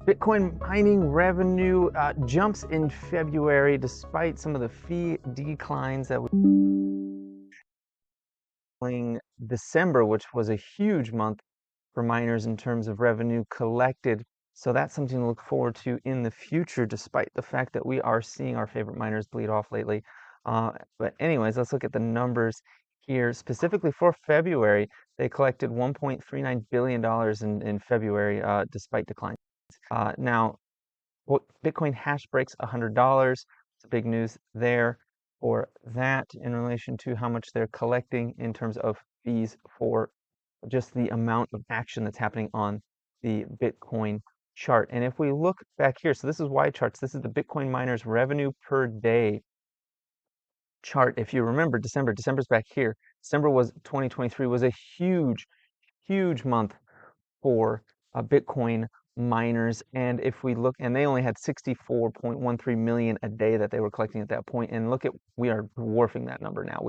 Bitcoin mining revenue jumps in February despite some of the fee declines that we in December, which was a huge month for miners in terms of revenue collected. So that's something to look forward to in the future, despite the fact that we are seeing our favorite miners bleed off lately. But anyways, let's look at the numbers here. Specifically for February, they collected $1.39 billion in February, despite declines. Now, Bitcoin hash breaks $100. It's big news there for that in relation to how much they're collecting in terms of fees for just the amount of action that's happening on the Bitcoin chart. And if we look back here, so this is Y charts. This is the Bitcoin miners revenue per day chart. If you remember December's back here. December 2023 was a huge month for Bitcoin miners. And if we look, and they only had 64.13 million a day that they were collecting at that point. And look at, we are dwarfing that number now.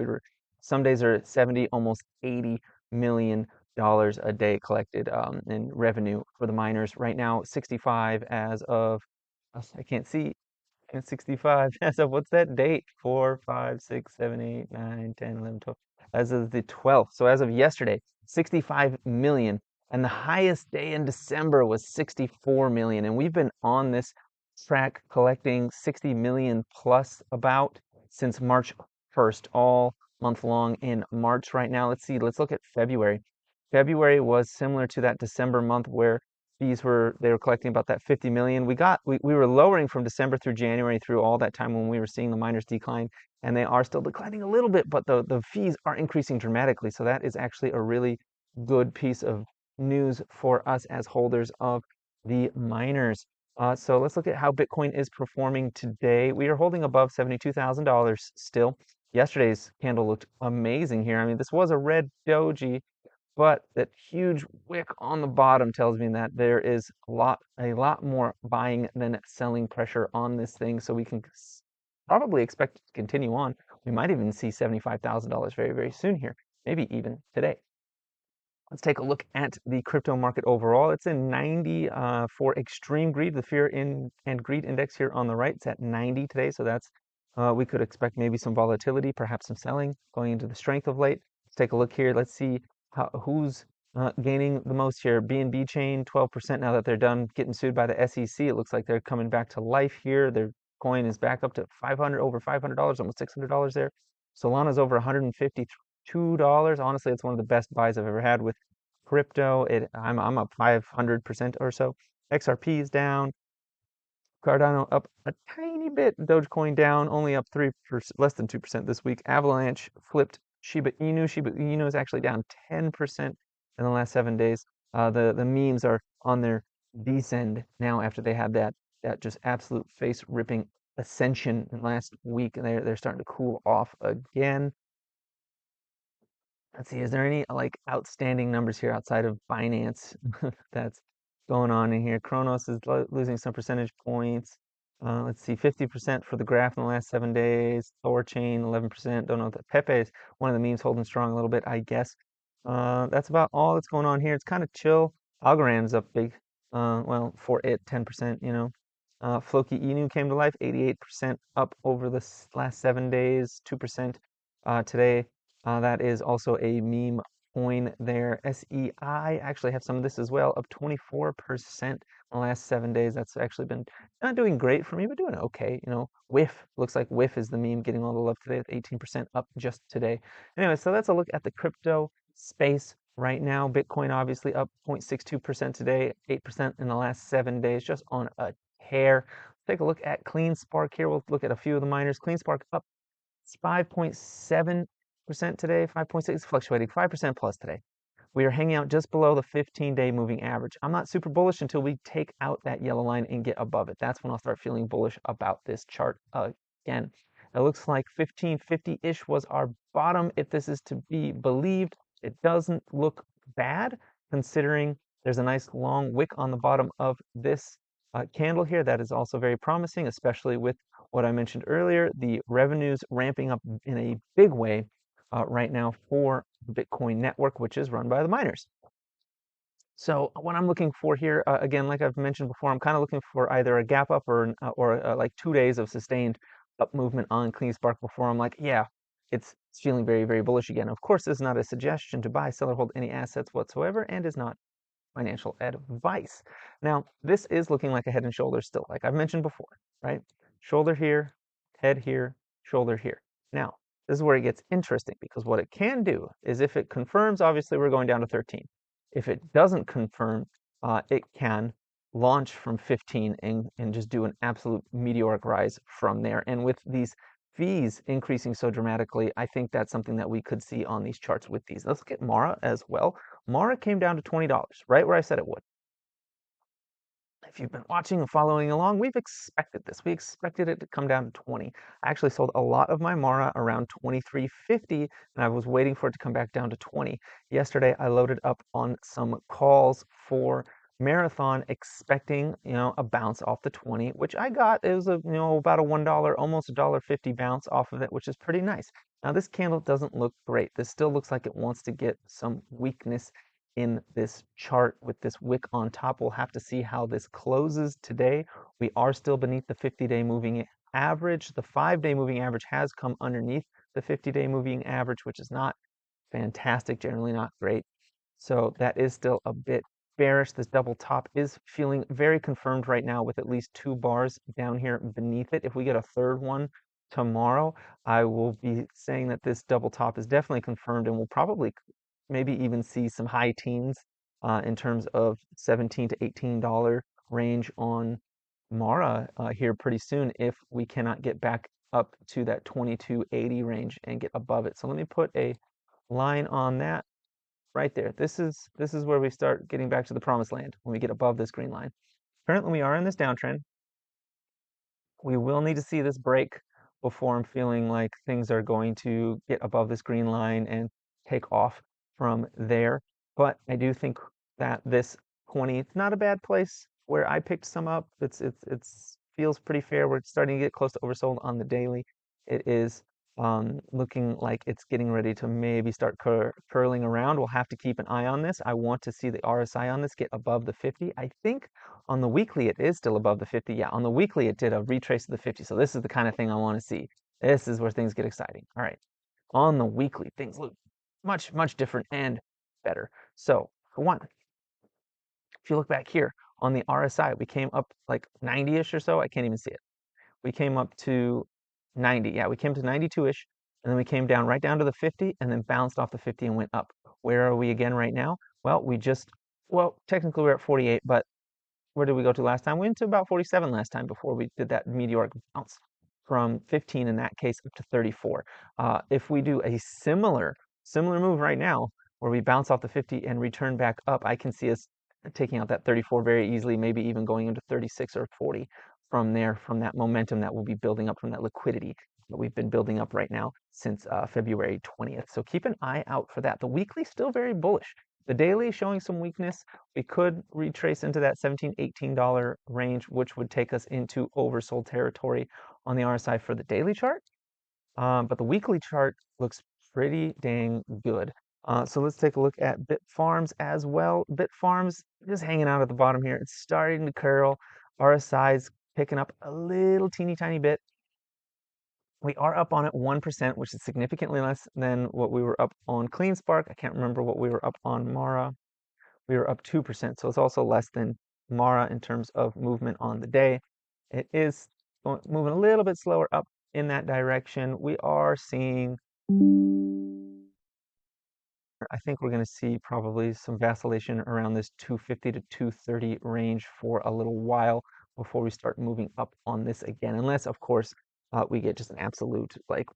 Some days are at 70, almost 80 million dollars a day collected in revenue for the miners. Right now, 65 as of, I can't see, and 65 as of what's that date? 4, 5, 6, 7, 8, 9, 10, 11, 12. As of the 12th. So as of yesterday, 65 million. And the highest day in December was 64 million. And we've been on this track collecting 60 million plus about since March 1st, all month long in March right now. Let's see, let's look at February. February was similar to that December month where they were collecting about that 50 million. We were lowering from December through January through all that time when we were seeing the miners decline, and they are still declining a little bit, but the fees are increasing dramatically. So that is actually a really good piece of news for us as holders of the miners. So let's look at how Bitcoin is performing today. We are holding above $72,000 still. Yesterday's candle looked amazing here. I mean, this was a red doji, but that huge wick on the bottom tells me that there is a lot more buying than selling pressure on this thing. So we can probably expect it to continue on. We might even see $75,000 very soon here, maybe even today. Let's take a look at the crypto market overall. It's in 90 for extreme greed. The fear and greed index here on the right, it's at 90 today. So that's we could expect maybe some volatility, perhaps some selling going into the strength of late. Let's take a look here. Let's see who's gaining the most here. BNB chain, 12% now that they're done getting sued by the SEC. It looks like they're coming back to life here. Their coin is back up to over $500, almost $600 there. Solana's over $152. Honestly, it's one of the best buys I've ever had with crypto. I'm up 500% or so. XRP is down. Cardano up a tiny bit. Dogecoin down, only up 3%, less than 2% this week. Avalanche flipped Shiba Inu. Shiba Inu is actually down 10% in the last 7 days. The memes are on their descend now after they had that just absolute face ripping ascension in last week, and they're starting to cool off again. Let's see, is there any like outstanding numbers here outside of Binance that's going on in here? Kronos is losing some percentage points. Let's see, 50% for the graph in the last 7 days. Thorchain, 11%. Don't know if Pepe is one of the memes holding strong a little bit, I guess. That's about all that's going on here. It's kind of chill. Algorand's up big. Well, for it, 10%, you know. Floki Inu came to life, 88% up over the last 7 days, 2% today. That is also a meme coin there. SEI actually have some of this as well, up 24% in the last 7 days. That's actually been not doing great for me, but doing okay. You know, WIF looks like WIF is the meme getting all the love today with 18% up just today. Anyway, so that's a look at the crypto space right now. Bitcoin obviously up 0.62% today, 8% in the last 7 days, just on a tear. Take a look at CleanSpark here. We'll look at a few of the miners. CleanSpark up 5.7% today, 5.6, fluctuating 5% plus today. We are hanging out just below the 15-day moving average. I'm not super bullish until we take out that yellow line and get above it. That's when I'll start feeling bullish about this chart again. It looks like 1550-ish was our bottom, if this is to be believed. It doesn't look bad considering there's a nice long wick on the bottom of this candle here. That is also very promising, especially with what I mentioned earlier, the revenues ramping up in a big way right now for the Bitcoin network, which is run by the miners. So what I'm looking for here, again, like I've mentioned before, I'm kind of looking for either a gap up or like 2 days of sustained up movement on CleanSpark before I'm like, yeah, it's feeling very, very bullish again. Of course, this is not a suggestion to buy, sell, or hold any assets whatsoever, and is not financial advice. Now, this is looking like a head and shoulders still, like I've mentioned before, right? Shoulder here, head here, shoulder here. Now, this is where it gets interesting because what it can do is if it confirms, obviously we're going down to 13. If it doesn't confirm, it can launch from 15 and just do an absolute meteoric rise from there. And with these fees increasing so dramatically, I think that's something that we could see on these charts with these. Let's look at Mara as well. Mara came down to $20, right where I said it would. If you've been watching and following along, we've expected this. We expected it to come down to 20. I actually sold a lot of my Mara around 23.50, and I was waiting for it to come back down to 20. Yesterday, I loaded up on some calls for Marathon, expecting, a bounce off the 20, which I got. It was about a $1, almost $1.50 bounce off of it, which is pretty nice. Now, this candle doesn't look great. This still looks like it wants to get some weakness in this chart with this wick on top. We'll have to see how this closes today. We are still beneath the 50-day moving average. The 5-day moving average has come underneath the 50-day moving average, which is not fantastic, generally not great. So that is still a bit bearish. This double top is feeling very confirmed right now with at least 2 bars down here beneath it. If we get a third one tomorrow, I will be saying that this double top is definitely confirmed and will probably maybe even see some high teens in terms of $17 to $18 range on Mara here pretty soon if we cannot get back up to that 22.80 range and get above it. So let me put a line on that right there. This is where we start getting back to the promised land when we get above this green line. Currently, we are in this downtrend. We will need to see this break before I'm feeling like things are going to get above this green line and take off from there. But I do think that this 20, it's not a bad place where I picked some up. It's feels pretty fair. We're starting to get close to oversold on the daily. It is looking like it's getting ready to maybe start curling around. We'll have to keep an eye on this. I want to see the RSI on this get above the 50. I think on the weekly, it is still above the 50. Yeah, on the weekly, it did a retrace of the 50. So this is the kind of thing I want to see. This is where things get exciting. All right. On the weekly, things look much, much different and better. So for one, if you look back here on the RSI, we came up like 90-ish or so. I can't even see it. We came up to 90. Yeah, we came to 92-ish, and then we came down right down to the 50 and then bounced off the 50 and went up. Where are we again right now? Well, technically we're at 48, but where did we go to last time? We went to about 47 last time before we did that meteoric bounce from 15 in that case up to 34. If we do a similar move right now where we bounce off the 50 and return back up, I can see us taking out that 34 very easily, maybe even going into 36 or 40 from there, from that momentum that will be building up from that liquidity that we've been building up right now since February 20th. So keep an eye out for that. The weekly still very bullish. The daily showing some weakness. We could retrace into that $17, $18 range, which would take us into oversold territory on the RSI for the daily chart. But the weekly chart looks pretty dang good. So let's take a look at Bitfarms as well. Bitfarms just hanging out at the bottom here. It's starting to curl. RSI's picking up a little teeny tiny bit. We are up on it 1%, which is significantly less than what we were up on CleanSpark. I can't remember what we were up on Mara. We were up 2%, so it's also less than Mara in terms of movement on the day. It is moving a little bit slower up in that direction. We are seeing, I think we're going to see probably some vacillation around this 250 to 230 range for a little while before we start moving up on this again, unless, of course, we get just an absolute like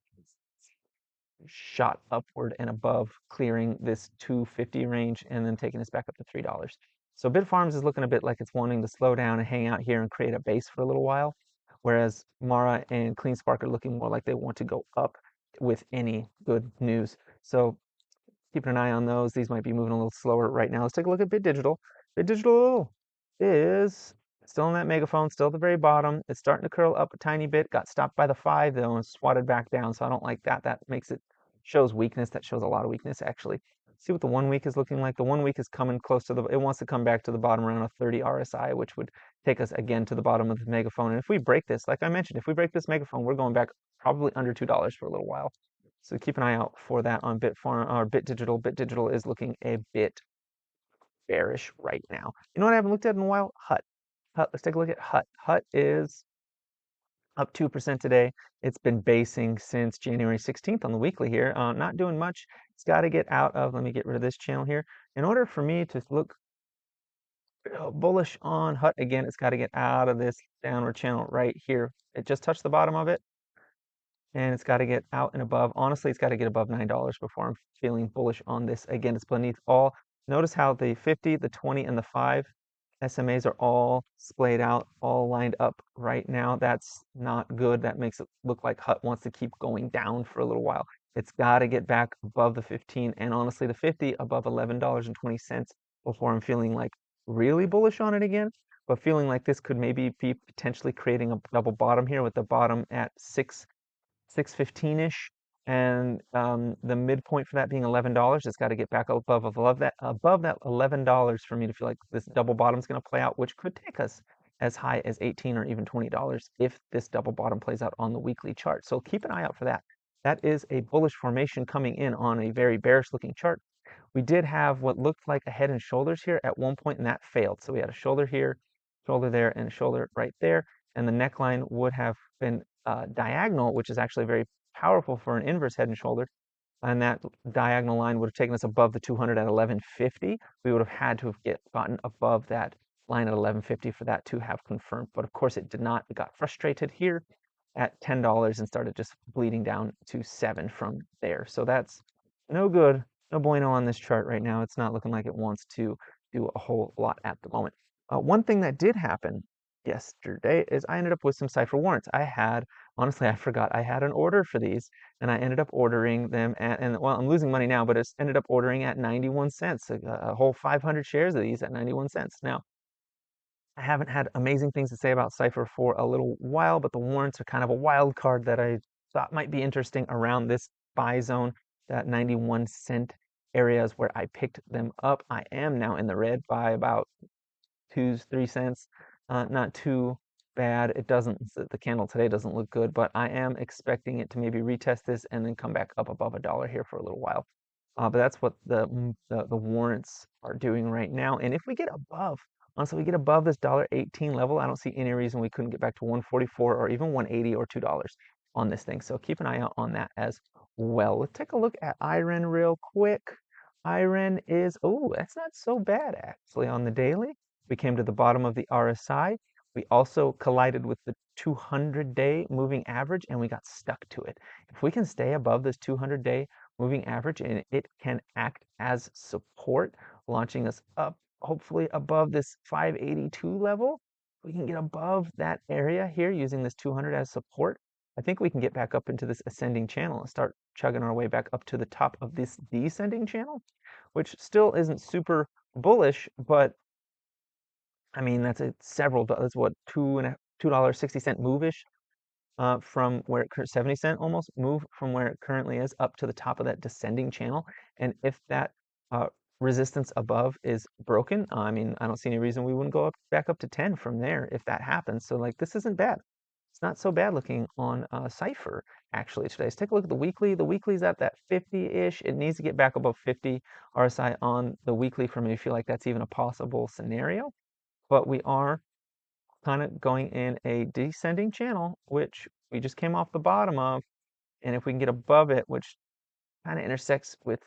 shot upward and above, clearing this 250 range and then taking us back up to $3. So Bitfarms is looking a bit like it's wanting to slow down and hang out here and create a base for a little while, whereas Mara and CleanSpark are looking more like they want to go up with any good news. So keeping an eye on those. These might be moving a little slower right now. Let's take a look at BitDigital. BitDigital is still in that megaphone, still at the very bottom. It's starting to curl up a tiny bit. Got stopped by the 5 though and swatted back down. So I don't like that. That makes it shows weakness. That shows a lot of weakness actually. See what the 1 week is looking like. The 1 week is coming close to it wants to come back to the bottom around a 30 RSI, which would take us again to the bottom of the megaphone. And if we break this, like I mentioned, if we break this megaphone, we're going back probably under $2 for a little while. So keep an eye out for that on Bitfarm or Bit Digital. Bit Digital is looking a bit bearish right now. You know what I haven't looked at in a while? HUT. HUT. Let's take a look at HUT. HUT is up 2% today. It's been basing since January 16th on the weekly here. Not doing much. It's got to get out of, let me get rid of this channel here. In order for me to look bullish on HUT again, it's got to get out of this downward channel right here. It just touched the bottom of it, and it's got to get out and above. Honestly, it's got to get above $9 before I'm feeling bullish on this. Again, it's beneath all. Notice how the 50, the 20, and the 5 SMAs are all splayed out, all lined up right now. That's not good. That makes it look like HUT wants to keep going down for a little while. It's got to get back above the 15, and honestly, the 50 above $11.20 before I'm feeling like really bullish on it again. But feeling like this could maybe be potentially creating a double bottom here with the bottom at 615-ish, and the midpoint for that being $11. It's got to get back above that $11 for me to feel like this double bottom is going to play out, which could take us as high as $18 or even $20 if this double bottom plays out on the weekly chart. So keep an eye out for that. That is a bullish formation coming in on a very bearish looking chart. We did have what looked like a head and shoulders here at one point, and that failed. So we had a shoulder here, shoulder there, and a shoulder right there, and the neckline would have been diagonal, which is actually very powerful for an inverse head and shoulder. And that diagonal line would have taken us above the 200 at 1150. We would have had to have gotten above that line at 1150 for that to have confirmed. But of course, it did not. It got frustrated here at $10 and started just bleeding down to 7 from there. So that's no good, no bueno on this chart right now. It's not looking like it wants to do a whole lot at the moment. One thing that did happen yesterday is I ended up with some CIFRW warrants. Honestly, I forgot I had an order for these, and I ended up ordering them and well, I'm losing money now, but it's ended up ordering at 91 cents, a whole 500 shares of these at 91 cents. Now, I haven't had amazing things to say about Cipher for a little while, but the warrants are kind of a wild card that I thought might be interesting around this buy zone. That 91 cent area is where I picked them up. I am now in the red by about 3 cents. Not too bad. It doesn't, the candle today doesn't look good, but I am expecting it to maybe retest this and then come back up above $1 here for a little while. But that's what the warrants are doing right now. And if we get above, honestly, we get above this $1.18 level, I don't see any reason we couldn't get back to 144 or even 180 or $2 on this thing. So keep an eye out on that as well. Let's take a look at IREN real quick. IREN is, oh, that's not so bad actually on the daily. We came to the bottom of the RSI. We also collided with the 200-day moving average, and we got stuck to it. If we can stay above this 200-day moving average, and it can act as support, launching us up, hopefully above this 582 level, we can get above that area here using this 200 as support. I think we can get back up into this ascending channel and start chugging our way back up to the top of this descending channel, which still isn't super bullish, but I mean, that's what, $2.60 move-ish from where it 70 cent almost move from where it currently is up to the top of that descending channel. And if that resistance above is broken, I mean, I don't see any reason we wouldn't go back up to 10 from there if that happens. So like, this isn't bad. It's not so bad looking on Cipher actually today. Let's take a look at the weekly. The weekly's at that 50-ish. It needs to get back above 50 RSI on the weekly for me to feel like that's even a possible scenario. But we are kind of going in a descending channel, which we just came off the bottom of. And if we can get above it, which kind of intersects with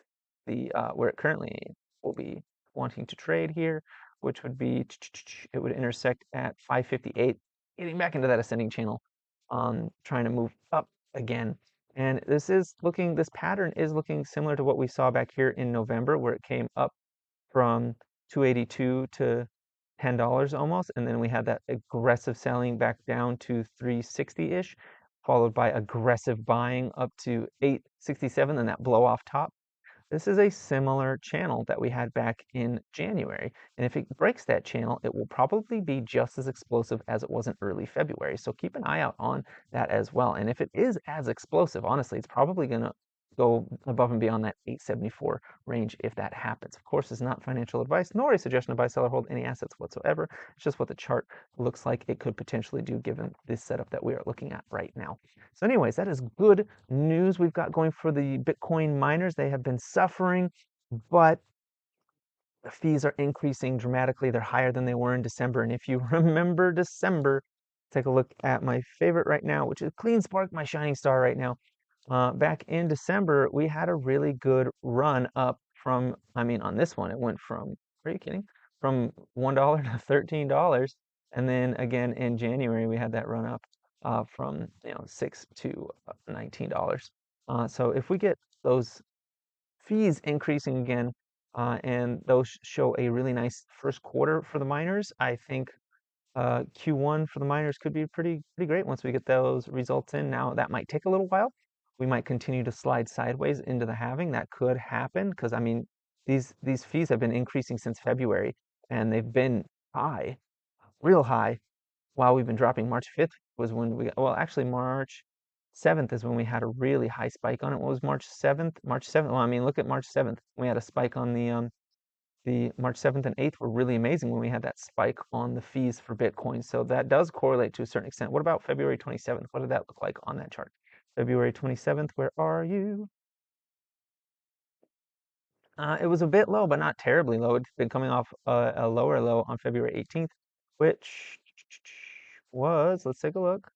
the where it currently will be wanting to trade here, which would be, it would intersect at 558, getting back into that ascending channel, trying to move up again. And this pattern is looking similar to what we saw back here in November, where it came up from 282 to $10 almost, and then we had that aggressive selling back down to 360-ish, followed by aggressive buying up to 867, and that blow off top. This is a similar channel that we had back in January, and if it breaks that channel, it will probably be just as explosive as it was in early February. So keep an eye out on that as well. And if it is as explosive, honestly, it's probably going to go above and beyond that 874 range if that happens. Of course, it's not financial advice nor a suggestion to buy, sell, or hold any assets whatsoever. It's just what the chart looks like it could potentially do given this setup that we are looking at right now. So anyways, that is good news we've got going for the Bitcoin miners. They have been suffering, but the fees are increasing dramatically. They're higher than they were in December. And if you remember December, take a look at my favorite right now, which is CleanSpark, my shining star right now. Back in December, we had a really good run up from, I mean, on this one, it went from, are you kidding? From $1 to $13. And then again in January, we had that run up from, $6 to $19. So if we get those fees increasing again, and those show a really nice first quarter for the miners, I think Q1 for the miners could be pretty great once we get those results in. Now that might take a little while. We might continue to slide sideways into the halving. That could happen because I mean these fees have been increasing since February and they've been high, real high, while we've been dropping. March 5th was when we got, well, actually March 7th is when we had a really high spike on it. What was March 7th? March 7th. Well, I mean, look at March 7th. We had a spike on the March 7th and 8th were really amazing when we had that spike on the fees for Bitcoin. So that does correlate to a certain extent. What about February 27th? What did that look like on that chart? February 27th, where are you? It was a bit low, but not terribly low. It's been coming off a lower low on February 18th, which was, let's take a look,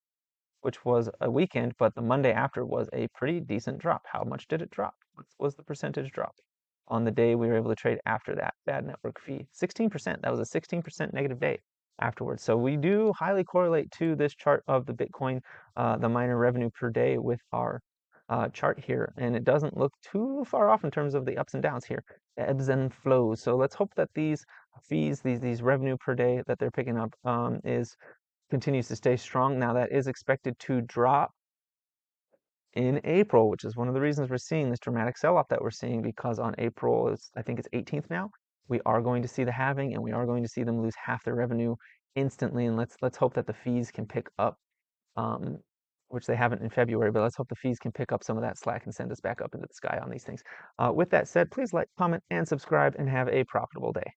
which was a weekend, but the Monday after was a pretty decent drop. How much did it drop? What was the percentage drop on the day we were able to trade after that bad network fee? 16%. That was a 16% negative day afterwards. So we do highly correlate to this chart of the Bitcoin, the miner revenue per day with our chart here. And it doesn't look too far off in terms of the ups and downs here, the ebbs and flows. So let's hope that these fees, these revenue per day that they're picking up continues to stay strong. Now that is expected to drop in April, which is one of the reasons we're seeing this dramatic sell-off that we're seeing, because on April, I think it's 18th now, we are going to see the halving and we are going to see them lose half their revenue instantly. And let's hope that the fees can pick up, which they haven't in February, but let's hope the fees can pick up some of that slack and send us back up into the sky on these things. With that said, please like, comment, and subscribe, and have a profitable day.